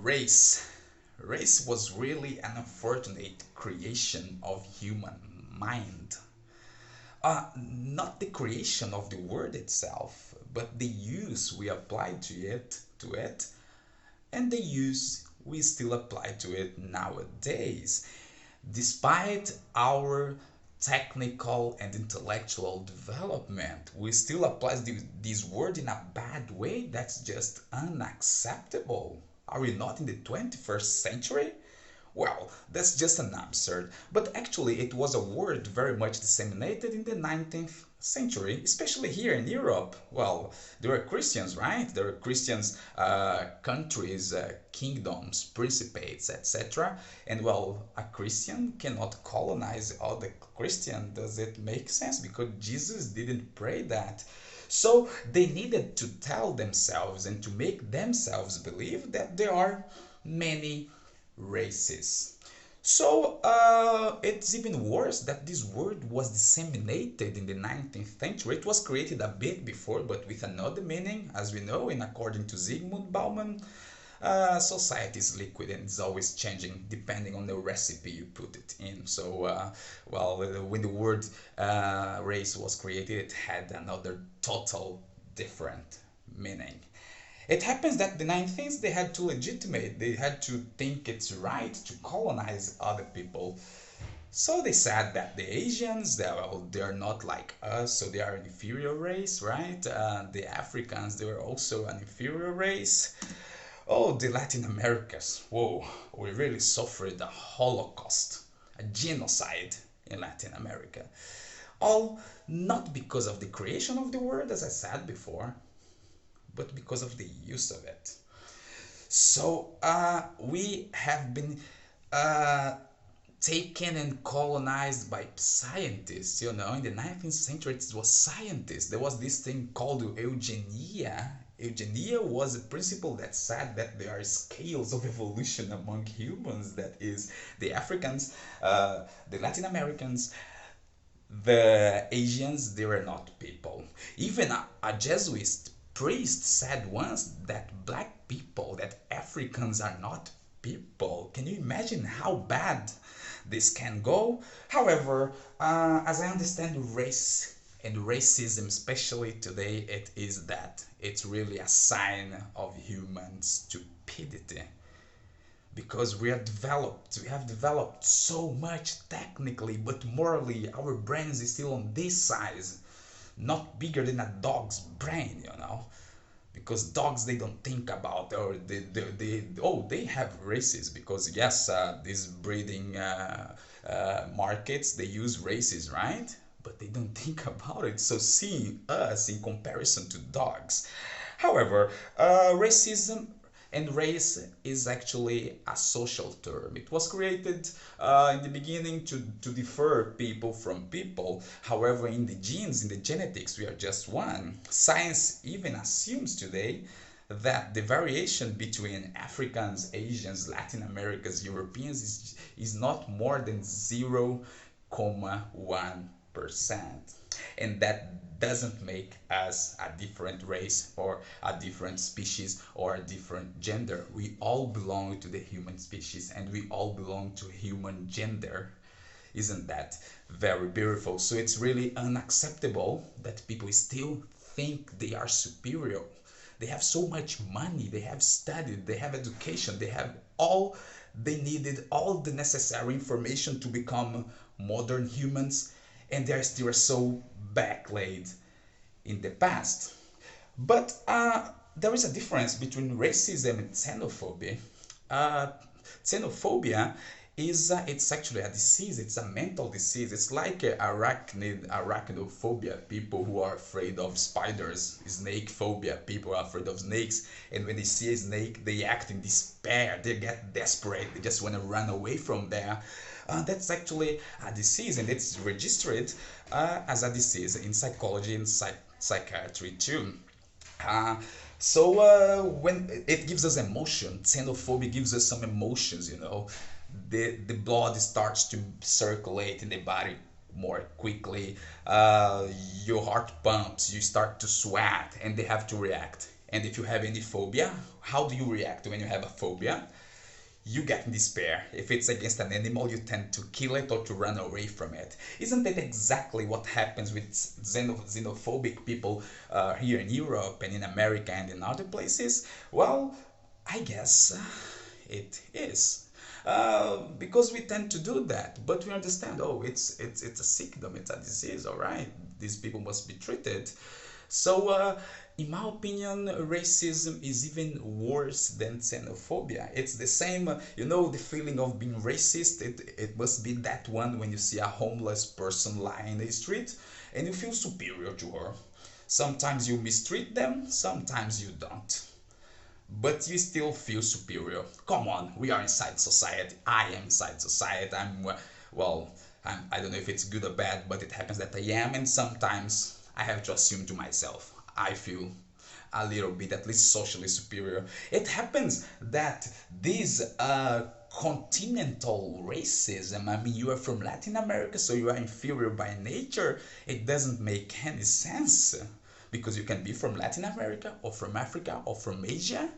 Race. Race was really an unfortunate creation of human mind. Not the creation of the word itself, but the use we applied to it, and the use we still apply to it nowadays. Despite our technical and intellectual development, we still apply this word in a bad way. That's just unacceptable. Are we not in the 21st century? Well, that's just an absurd. But actually, it was a word very much disseminated in the 19th century, especially here in Europe. Well, there were Christians, right? There were Christians, countries, kingdoms, principates, etc. And well, a Christian cannot colonize other Christian. Does it make sense? Because Jesus didn't pray that. So they needed to tell themselves and to make themselves believe that there are many races. So it's even worse that this word was disseminated in the 19th century. It was created a bit before, but with another meaning, as we know, and according to Zygmunt Bauman, society is liquid and it's always changing depending on the recipe you put it in. So, when the word race was created, it had another total different meaning. It happens that the 19th they had to legitimate, they had to think it's right to colonize other people. So they said that the Asians, they're not like us, so they are an inferior race, right? The Africans, they were also an inferior race. Oh, the Latin Americas, whoa, we really suffered a Holocaust, a genocide in Latin America. All not because of the creation of the word, as I said before, but because of the use of it. So we have been taken and colonized by scientists. In the 19th century, it was scientists. There was this thing called eugenia. Eugenia was a principle that said that there are scales of evolution among humans. That is, the Africans, the Latin Americans, the Asians, they were not people. Even a Jesuit priest said once that black people, that Africans are not people. Can you imagine how bad this can go? However, as I understand race and racism, especially today, it is that it's really a sign of human stupidity. Because we have developed so much technically, but morally our brains is still on this size, not bigger than a dog's brain. Because dogs, they don't think about, or they have races, because yes, these breeding markets, they use races, right? But they don't think about it. So seeing us in comparison to dogs. However, racism and race is actually a social term. It was created in the beginning to differ people from people. However, in the genes, in the genetics, we are just one. Science even assumes today that the variation between Africans, Asians, Latin Americans, Europeans is not more than 0.1%. And that doesn't make us a different race or a different species or a different gender. We all belong to the human species and we all belong to human gender. Isn't that very beautiful? So it's really unacceptable that people still think they are superior. They have so much money, they have studied, they have education, they have all they needed, all the necessary information to become modern humans, and they're still so backlayed in the past. But there is a difference between racism and xenophobia. Uh, Xenophobia is it's actually a disease. It's a mental disease. It's like arachnophobia, people who are afraid of spiders. Snake phobia, people are afraid of snakes, and when they see a snake, they act in despair. They get desperate. They just want to run away from there. That's actually a disease, and it's registered as a disease in psychology and psychiatry too. Uh, so when it gives us emotion, xenophobia gives us some emotions. The blood starts to circulate in the body more quickly. Your heart pumps, you start to sweat, and they have to react And if you have any phobia, how do you react when you have a phobia? You get in despair. If it's against an animal, you tend to kill it or to run away from it. Isn't that exactly what happens with xenophobic people here in Europe and in America and in other places? Well, I guess it is. Because we tend to do that, but we understand, oh, it's a sickdom, it's a disease, all right. These people must be treated. So, in my opinion, racism is even worse than xenophobia. It's the same, the feeling of being racist. It must be that one when you see a homeless person lying in the street and you feel superior to her. Sometimes you mistreat them, sometimes you don't. But you still feel superior. Come on, we are inside society. I am inside society. Well, I don't know if it's good or bad, but it happens that I am, and sometimes I have to assume to myself, I feel a little bit, at least socially superior. It happens that this continental racism, I mean, you are from Latin America, so you are inferior by nature. It doesn't make any sense because you can be from Latin America or from Africa or from Asia,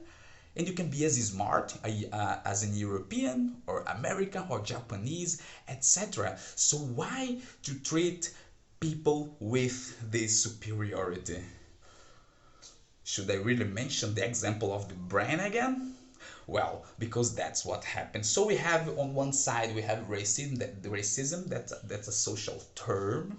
and you can be as smart as an European or American or Japanese, etc. So why to treat people with this superiority? Should I really mention the example of the brain again? Well, because that's what happens. So we have on one side we have that's a social term.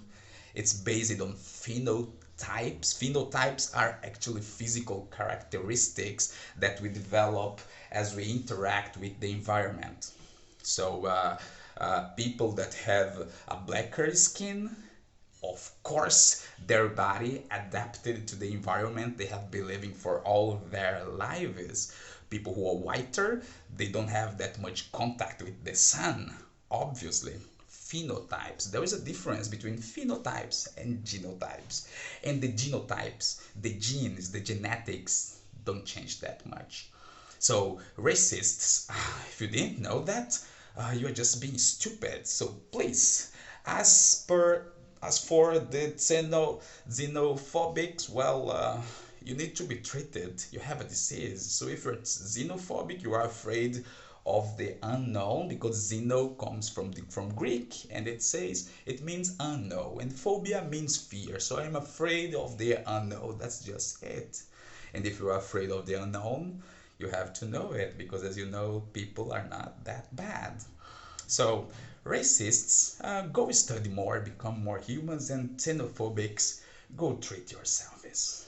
It's based on phenotypes. Phenotypes are actually physical characteristics that we develop as we interact with the environment. So people that have a blacker skin, of course, their body adapted to the environment they have been living for all their lives. People who are whiter, they don't have that much contact with the sun, obviously. Phenotypes. There is a difference between phenotypes and genotypes. And the genotypes, the genes, the genetics don't change that much. So, racists, if you didn't know that, you're just being stupid. So, please, as for the xenophobics, well, you need to be treated. You have a disease. So if you're xenophobic, you are afraid of the unknown, because xeno comes from Greek, and it means unknown, and phobia means fear. So I'm afraid of the unknown. That's just it. And if you're afraid of the unknown, you have to know it, because as you know, people are not that bad. So racists, go study more, become more humans, and xenophobics, go treat yourselves.